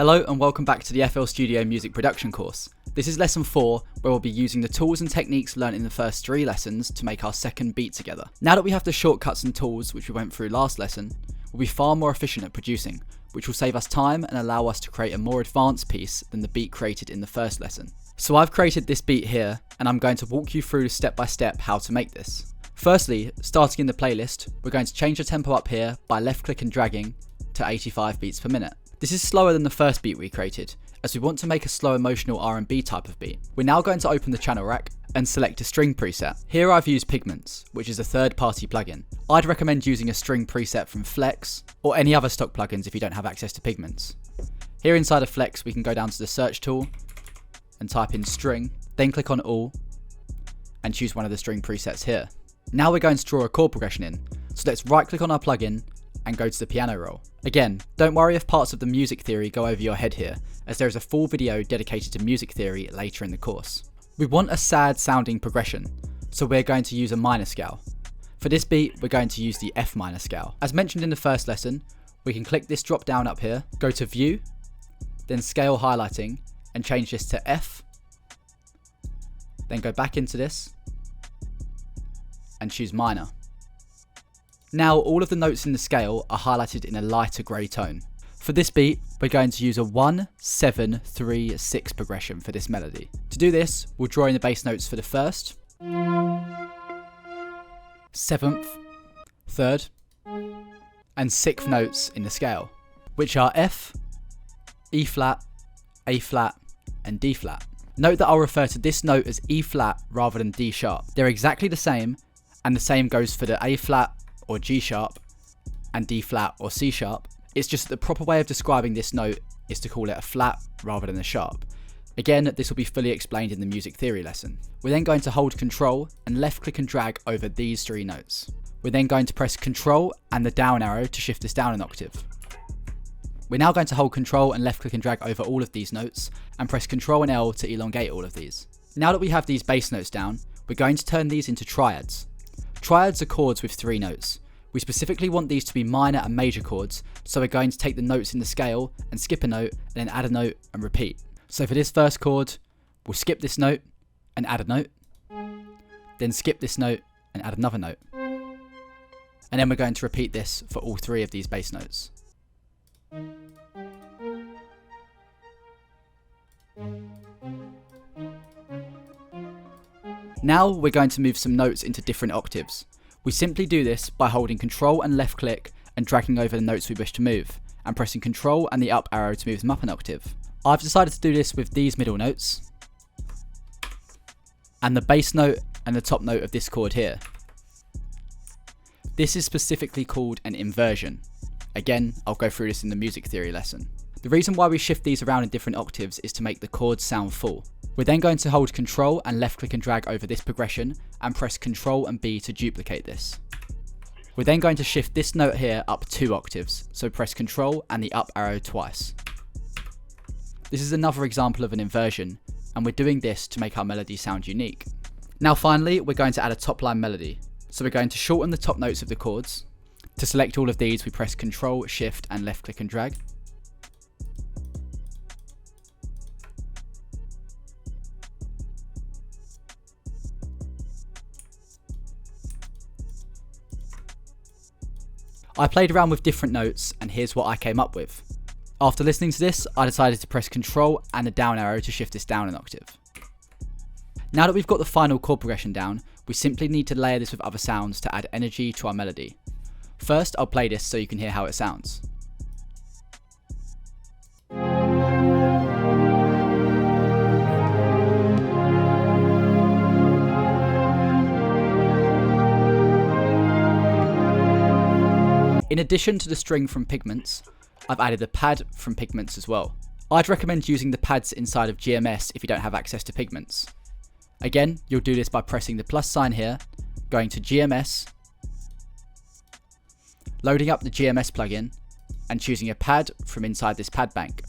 Hello and welcome back to the FL Studio Music Production course. This is lesson 4, where we'll be using the tools and techniques learnt in the first 3 lessons to make our second beat together. Now that we have the shortcuts and tools which we went through last lesson, we'll be far more efficient at producing, which will save us time and allow us to create a more advanced piece than the beat created in the first lesson. So I've created this beat here, and I'm going to walk you through step by step how to make this. Firstly, starting in the playlist, we're going to change the tempo up here by left click and dragging to 85 beats per minute. This is slower than the first beat we created, as we want to make a slow emotional R&B type of beat. We're now going to open the channel rack and select a string preset. Here I've used Pigments, which is a third-party plugin. I'd recommend using a string preset from Flex, or any other stock plugins if you don't have access to Pigments. Here inside of Flex we can go down to the search tool and type in string, then click on all, and choose one of the string presets here. Now we're going to draw a chord progression in, so let's right click on our plugin and go to the piano roll. Again, don't worry if parts of the music theory go over your head here, as there is a full video dedicated to music theory later in the course. We want a sad sounding progression, so we're going to use a minor scale. For this beat, we're going to use the F minor scale. As mentioned in the first lesson, we can click this drop down up here, go to View, then Scale Highlighting, and change this to F, then go back into this, and choose minor. Now all of the notes in the scale are highlighted in a lighter grey tone. For this beat, we're going to use a 1, 7, 3, 6 progression for this melody. To do this, we'll draw in the bass notes for the 1st, 7th, 3rd, and 6th notes in the scale, which are F, E flat, A flat, and D flat. Note that I'll refer to this note as E flat rather than D sharp. They're exactly the same, and the same goes for the A flat or G sharp and D flat or C sharp. It's just that the proper way of describing this note is to call it a flat rather than a sharp. Again, this will be fully explained in the music theory lesson. We're then going to hold Control and left click and drag over these 3 notes. We're then going to press Control and the down arrow to shift this down an octave. We're now going to hold Control and left click and drag over all of these notes and press Control and L to elongate all of these. Now that we have these bass notes down, we're going to turn these into triads. Triads are chords with 3 notes. We specifically want these to be minor and major chords, so we're going to take the notes in the scale and skip a note, and then add a note and repeat. So for this first chord, we'll skip this note and add a note, then skip this note and add another note. And then we're going to repeat this for all 3 of these bass notes. Now we're going to move some notes into different octaves. We simply do this by holding Control and left click and dragging over the notes we wish to move, and pressing Control and the up arrow to move them up an octave. I've decided to do this with these middle notes, and the bass note and the top note of this chord here. This is specifically called an inversion. Again, I'll go through this in the music theory lesson. The reason why we shift these around in different octaves is to make the chords sound full. We're then going to hold Control and left click and drag over this progression and press Control and B to duplicate this. We're then going to shift this note here up 2 octaves, so press Control and the up arrow twice. This is another example of an inversion, and we're doing this to make our melody sound unique. Now finally, we're going to add a top line melody. So we're going to shorten the top notes of the chords. To select all of these, we press Control, Shift and left click and drag. I played around with different notes, and here's what I came up with. After listening to this, I decided to press Control and the down arrow to shift this down an octave. Now that we've got the final chord progression down, we simply need to layer this with other sounds to add energy to our melody. First, I'll play this so you can hear how it sounds. In addition to the string from Pigments, I've added a pad from Pigments as well. I'd recommend using the pads inside of GMS if you don't have access to Pigments. Again, you'll do this by pressing the plus sign here, going to GMS, loading up the GMS plugin, and choosing a pad from inside this pad bank.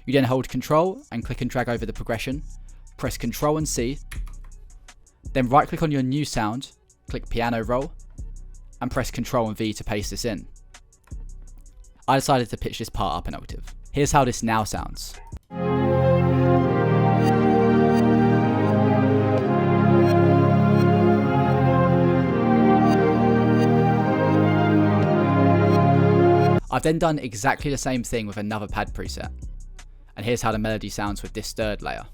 You then hold Control and click and drag over the progression, press Control and C, then right click on your new sound, click Piano Roll, and press Control and V to paste this in. I decided to pitch this part up an octave. Here's how this now sounds. I've then done exactly the same thing with another pad preset. And here's how the melody sounds with this third layer.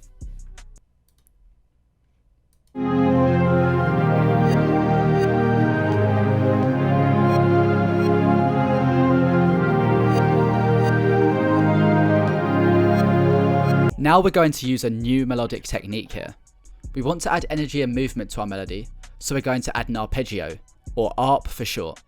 Now we're going to use a new melodic technique here. We want to add energy and movement to our melody, so we're going to add an arpeggio, or ARP for short.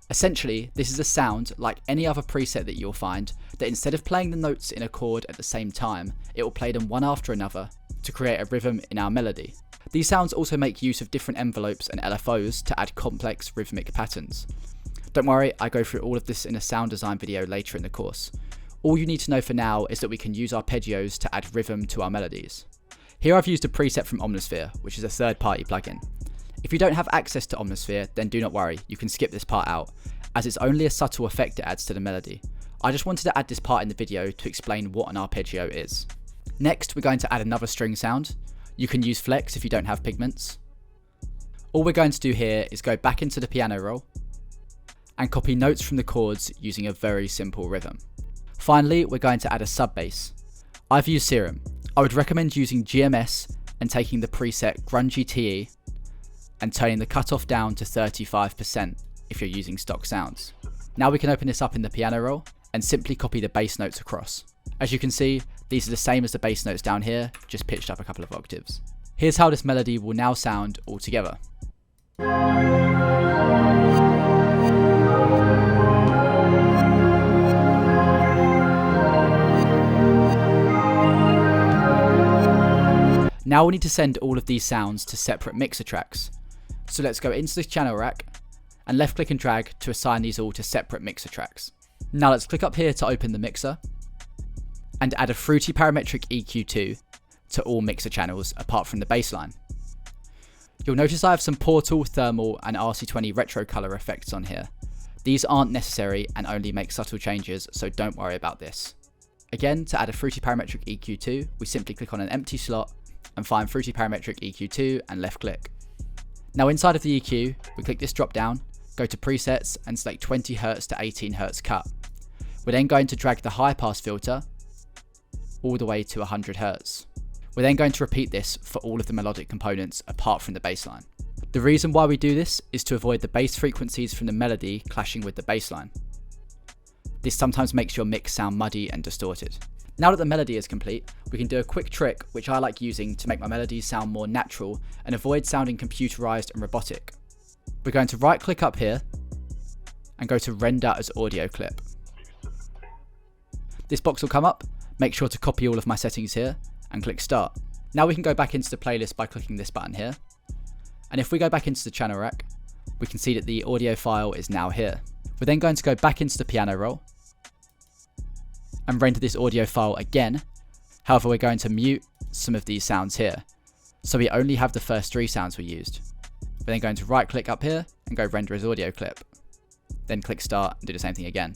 Essentially, this is a sound like any other preset that you'll find, that instead of playing the notes in a chord at the same time, it will play them one after another to create a rhythm in our melody. These sounds also make use of different envelopes and LFOs to add complex rhythmic patterns. Don't worry, I go through all of this in a sound design video later in the course. All you need to know for now is that we can use arpeggios to add rhythm to our melodies. Here I've used a preset from Omnisphere, which is a third-party plugin. If you don't have access to Omnisphere, then do not worry, you can skip this part out, as it's only a subtle effect it adds to the melody. I just wanted to add this part in the video to explain what an arpeggio is. Next, we're going to add another string sound. You can use flex if you don't have pigments. All we're going to do here is go back into the piano roll and copy notes from the chords using a very simple rhythm. Finally, we're going to add a sub bass. I've used Serum. I would recommend using GMS and taking the preset Grungy TE and turning the cutoff down to 35% if you're using stock sounds. Now we can open this up in the piano roll and simply copy the bass notes across. As you can see, these are the same as the bass notes down here, just pitched up a couple of octaves. Here's how this melody will now sound all together. Now we need to send all of these sounds to separate mixer tracks. So let's go into the channel rack and left click and drag to assign these all to separate mixer tracks. Now let's click up here to open the mixer and add a fruity parametric EQ2 to all mixer channels apart from the bassline. You'll notice I have some Portal, Thermal and RC20 retro color effects on here. These aren't necessary and only make subtle changes, so don't worry about this. Again, to add a fruity parametric EQ2, we simply click on an empty slot and find Fruity Parametric EQ2 and left click. Now inside of the EQ, we click this drop down, go to presets and select 20Hz to 18Hz cut. We're then going to drag the high pass filter all the way to 100Hz. We're then going to repeat this for all of the melodic components apart from the bassline. The reason why we do this is to avoid the bass frequencies from the melody clashing with the bassline. This sometimes makes your mix sound muddy and distorted. Now that the melody is complete, we can do a quick trick which I like using to make my melodies sound more natural and avoid sounding computerized and robotic. We're going to right click up here and go to render as audio clip. This box will come up, make sure to copy all of my settings here and click start. Now we can go back into the playlist by clicking this button here. And if we go back into the channel rack, we can see that the audio file is now here. We're then going to go back into the piano roll and render this audio file again. However, we're going to mute some of these sounds here, so we only have the first 3 sounds we used. We're then going to right click up here and go render as audio clip, then click start and do the same thing again.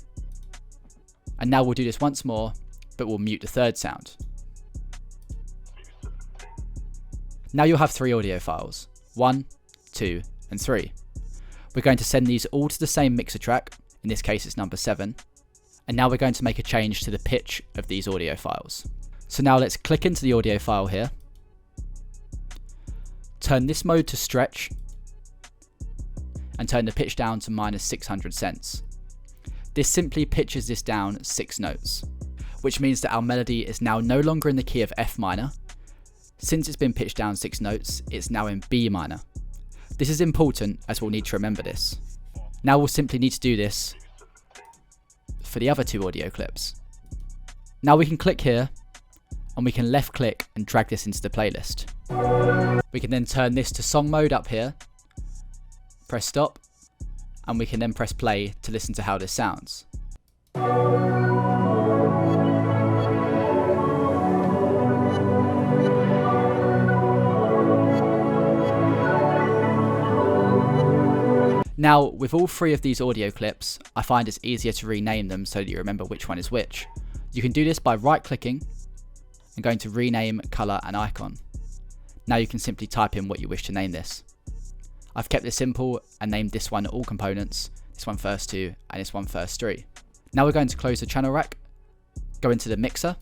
And now we'll do this once more, but we'll mute the 3rd sound. Now you'll have 3 audio files, 1, 2 and 3. We're going to send these all to the same mixer track, in this case it's number 7, and now we're going to make a change to the pitch of these audio files. So now let's click into the audio file here, turn this mode to stretch, and turn the pitch down to -600 cents. This simply pitches this down 6 notes, which means that our melody is now no longer in the key of F minor. Since it's been pitched down 6 notes, it's now in B minor. This is important as we'll need to remember this. Now we'll simply need to do this for the other 2 audio clips. Now we can click here and we can left click and drag this into the playlist. We can then turn this to song mode up here, press stop, and we can then press play to listen to how this sounds. Now, with all 3 of these audio clips, I find it's easier to rename them so that you remember which one is which. You can do this by right clicking and going to rename, color and icon. Now you can simply type in what you wish to name this. I've kept this simple and named this one all components, this one first 2 and this one first 3. Now we're going to close the channel rack, go into the mixer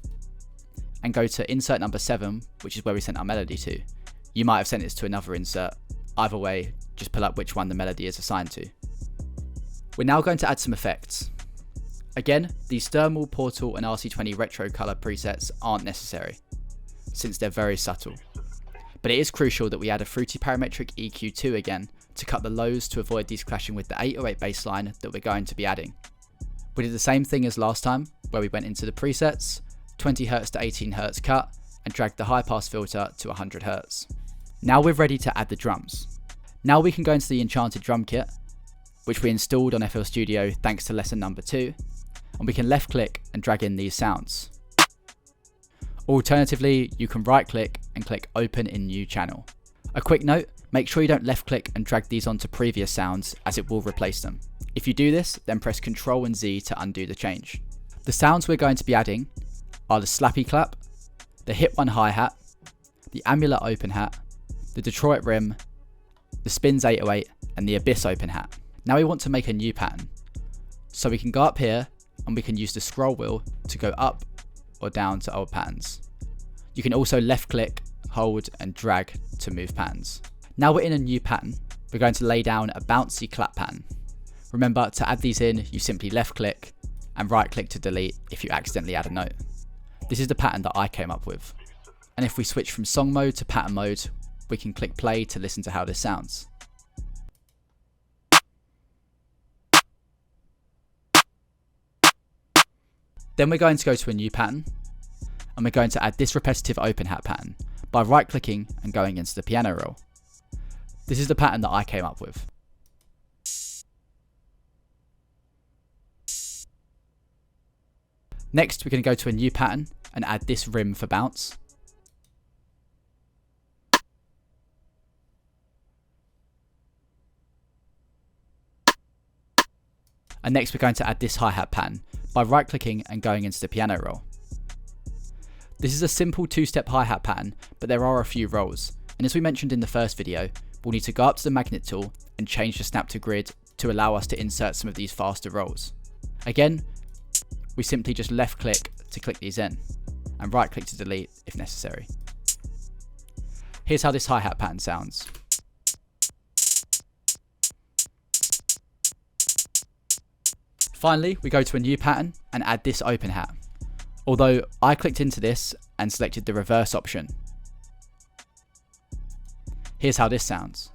and go to insert number 7, which is where we sent our melody to. You might have sent this to another insert. Either way, just pull up which one the melody is assigned to. We're now going to add some effects. Again, these thermal, portal and RC20 retro color presets aren't necessary, since they're very subtle. But it is crucial that we add a fruity parametric EQ2 again to cut the lows to avoid these clashing with the 808 bassline that we're going to be adding. We did the same thing as last time, where we went into the presets, 20Hz to 18Hz cut, and dragged the high pass filter to 100Hz. Now we're ready to add the drums. Now we can go into the enchanted drum kit, which we installed on FL Studio thanks to lesson number 2, and we can left click and drag in these sounds. Alternatively, you can right click and click open in new channel. A quick note, make sure you don't left click and drag these onto previous sounds as it will replace them. If you do this, then press Ctrl and Z to undo the change. The sounds we're going to be adding are the slappy clap, the hit 1 hi-hat, the amulet open hat, the Detroit rim, the spins 808 and the abyss open hat. Now we want to make a new pattern. So we can go up here and we can use the scroll wheel to go up or down to old patterns. You can also left click, hold and drag to move patterns. Now we're in a new pattern, we're going to lay down a bouncy clap pattern. Remember, to add these in, you simply left click and right click to delete if you accidentally add a note. This is the pattern that I came up with. And if we switch from song mode to pattern mode, we can click play to listen to how this sounds. Then we're going to go to a new pattern, and we're going to add this repetitive open hat pattern by right clicking and going into the piano roll. This is the pattern that I came up with. Next, we're going to go to a new pattern and add this rim for bounce. And next we're going to add this hi-hat pattern by right clicking and going into the piano roll. This is a simple 2-step hi-hat pattern, but there are a few rolls, and as we mentioned in the first video, we'll need to go up to the magnet tool and change the snap to grid to allow us to insert some of these faster rolls. Again, we simply just left click to click these in, and right click to delete if necessary. Here's how this hi-hat pattern sounds. Finally, we go to a new pattern and add this open hat, although I clicked into this and selected the reverse option. Here's how this sounds.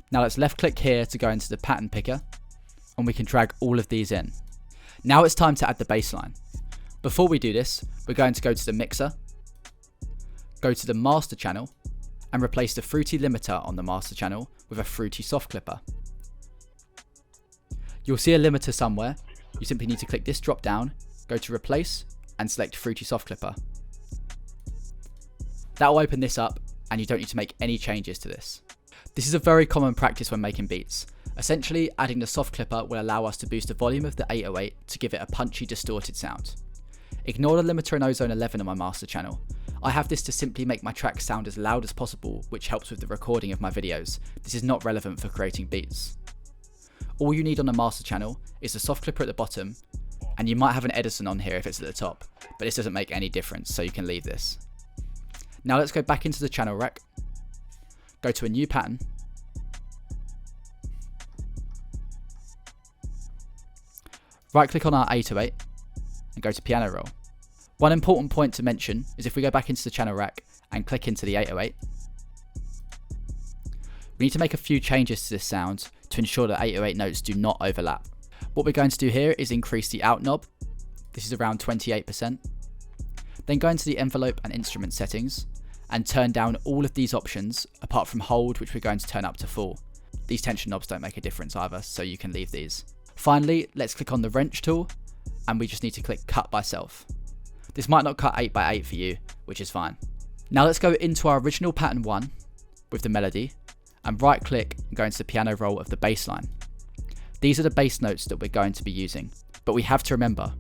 Now let's left click here to go into the pattern picker, and we can drag all of these in. Now it's time to add the bass line. Before we do this, we're going to go to the mixer, go to the master channel, and replace the fruity limiter on the master channel with a fruity soft clipper. You'll see a limiter somewhere. You simply need to click this drop down, go to replace, and select fruity soft clipper. That will open this up, and you don't need to make any changes to this. This is a very common practice when making beats. Essentially, adding the soft clipper will allow us to boost the volume of the 808 to give it a punchy, distorted sound. Ignore the limiter in Ozone 11 on my master channel. I have this to simply make my tracks sound as loud as possible, which helps with the recording of my videos. This is not relevant for creating beats. All you need on the master channel is the soft clipper at the bottom, and you might have an Edison on here if it's at the top, but this doesn't make any difference, so you can leave this. Now let's go back into the channel rack, go to a new pattern, right click on our 808 and go to piano roll. One important point to mention is if we go back into the channel rack and click into the 808, we need to make a few changes to this sound to ensure that 808 notes do not overlap. What we're going to do here is increase the out knob. This is around 28%. Then go into the envelope and instrument settings and turn down all of these options apart from hold, which we're going to turn up to full. These tension knobs don't make a difference either, so you can leave these. Finally, let's click on the wrench tool and we just need to click cut by self. This might not cut 8x8 for you, which is fine. Now let's go into our original pattern 1 with the melody and right click and go into the piano roll of the bass line. These are the bass notes that we're going to be using, but we have to remember,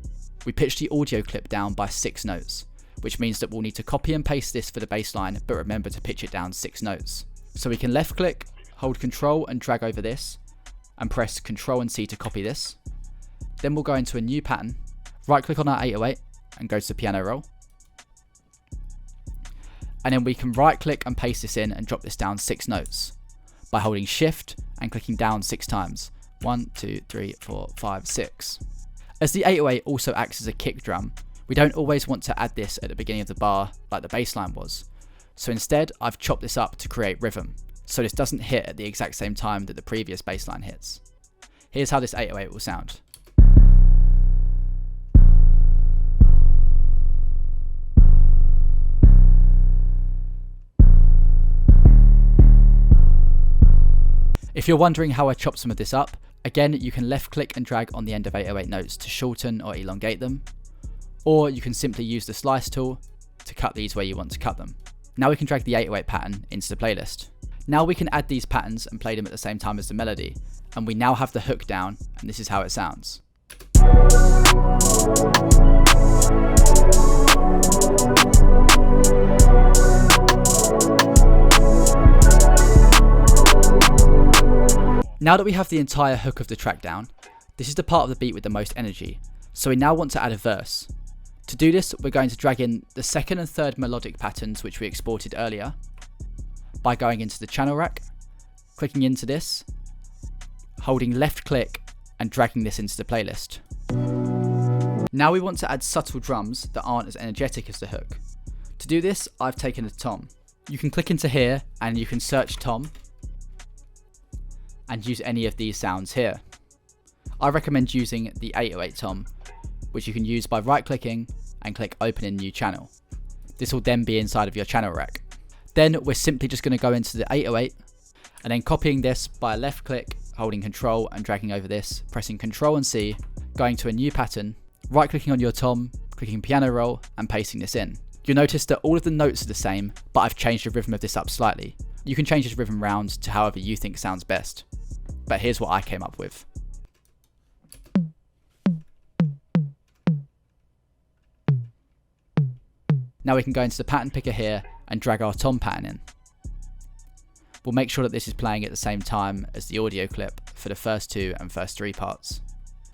we pitched the audio clip down by 6 notes, which means that we'll need to copy and paste this for the bass line, but remember to pitch it down 6 notes. So we can left click, hold Control and drag over this, and press Control and C to copy this. Then we'll go into a new pattern, right click on our 808 and go to the piano roll. And then we can right click and paste this in and drop this down 6 notes by holding Shift and clicking down 6 times. 1, 2, 3, 4, 5, 6. As the 808 also acts as a kick drum, we don't always want to add this at the beginning of the bar like the bass line was. So instead, I've chopped this up to create rhythm, so this doesn't hit at the exact same time that the previous bass line hits. Here's how this 808 will sound. If you're wondering how I chopped some of this up, again you can left click and drag on the end of 808 notes to shorten or elongate them, or you can simply use the slice tool to cut these where you want to cut them. Now we can drag the 808 pattern into the playlist. Now we can add these patterns and play them at the same time as the melody, and we now have the hook down, and this is how it sounds. Now that we have the entire hook of the track down, this is the part of the beat with the most energy, so we now want to add a verse. To do this, we're going to drag in the second and third melodic patterns which we exported earlier by going into the channel rack, clicking into this, holding left click and dragging this into the playlist. Now we want to add subtle drums that aren't as energetic as the hook. To do this, I've taken a tom. You can click into here and you can search tom and use any of these sounds here. I recommend using the 808 tom, which you can use by right clicking and click open in new channel. This will then be inside of your channel rack. Then we're simply just going to go into the 808 and then copying this by a left click, holding Control and dragging over this, pressing Control and C, going to a new pattern, right clicking on your tom, clicking piano roll and pasting this in. You'll notice that all of the notes are the same, but I've changed the rhythm of this up slightly. You can change this rhythm round to however you think sounds best. But here's what I came up with. Now we can go into the pattern picker here and drag our tom pattern in. We'll make sure that this is playing at the same time as the audio clip for the first 2 and first 3 parts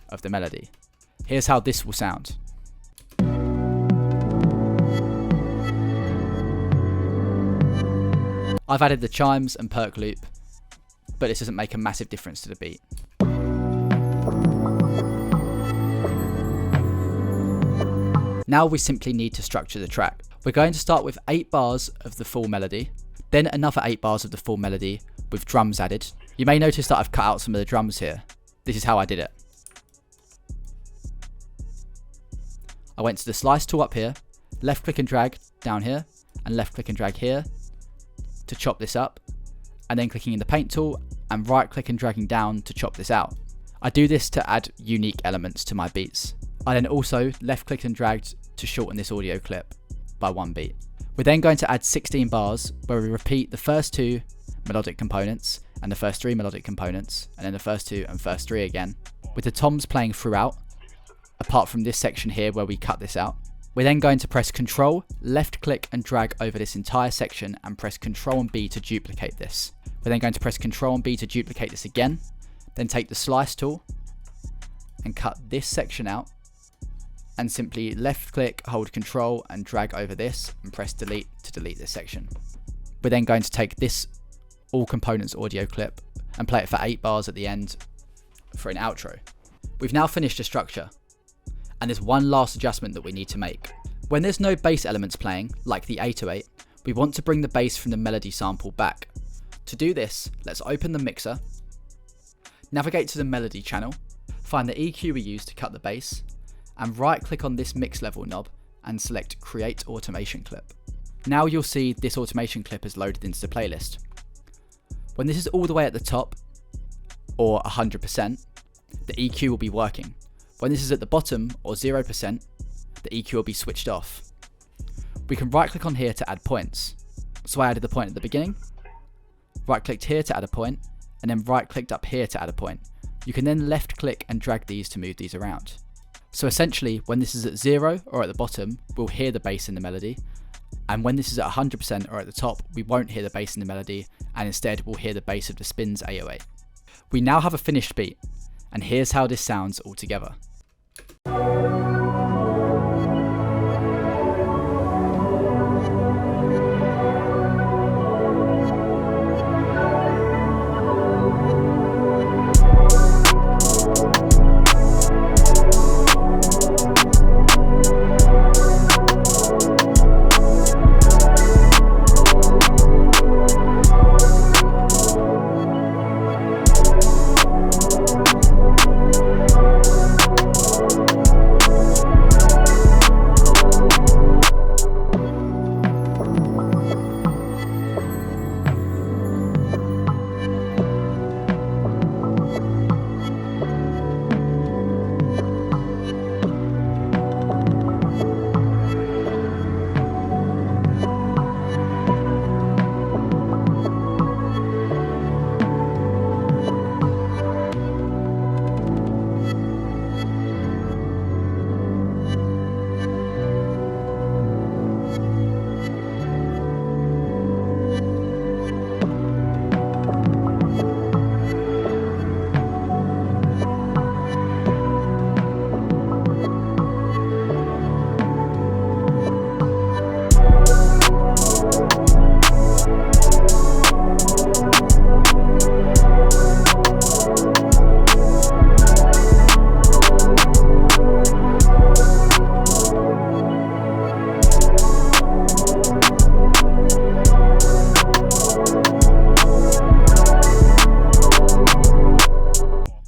of the melody. Here's how this will sound. I've added the chimes and perk loop, but this doesn't make a massive difference to the beat. Now we simply need to structure the track. We're going to start with 8 bars of the full melody, then another 8 bars of the full melody with drums added. You may notice that I've cut out some of the drums here. This is how I did it. I went to the slice tool up here, left click and drag down here, and left click and drag here to chop this up, and then clicking in the paint tool and right click and dragging down to chop this out. I do this to add unique elements to my beats. I then also left clicked and dragged to shorten this audio clip by 1 beat. We're then going to add 16 bars where we repeat the first 2 melodic components and the first 3 melodic components, and then the first 2 and first 3 again, with the toms playing throughout, apart from this section here where we cut this out. We're then going to press Control, left click and drag over this entire section and press Control and B to duplicate this. We're then going to press Control and B to duplicate this again, then take the slice tool and cut this section out, and simply left click, hold Control and drag over this and press delete to delete this section. We're then going to take this all components audio clip and play it for 8 bars at the end for an outro. We've now finished the structure, and there's one last adjustment that we need to make. When there's no bass elements playing, like the 808, we want to bring the bass from the melody sample back. To do this, let's open the mixer, navigate to the melody channel, find the EQ we used to cut the bass, and right click on this mix level knob and select Create Automation Clip. Now you'll see this automation clip is loaded into the playlist. When this is all the way at the top, or 100%, the EQ will be working. When this is at the bottom, or 0%, the EQ will be switched off. We can right click on here to add points. So I added the point at the beginning, right clicked here to add a point, and then right clicked up here to add a point. You can then left click and drag these to move these around. So essentially, when this is at 0 or at the bottom, we'll hear the bass in the melody, and when this is at 100% or at the top, we won't hear the bass in the melody, and instead we'll hear the bass of the spins 808. We now have a finished beat, and here's how this sounds all together.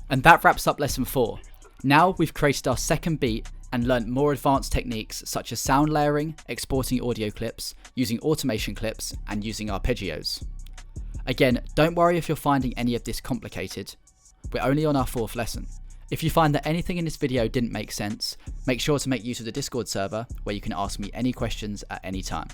And that wraps up lesson 4. Now we've created our second beat and learnt more advanced techniques such as sound layering, exporting audio clips, using automation clips, and using arpeggios. Again, don't worry if you're finding any of this complicated. We're only on our 4th lesson. If you find that anything in this video didn't make sense, make sure to make use of the Discord server where you can ask me any questions at any time.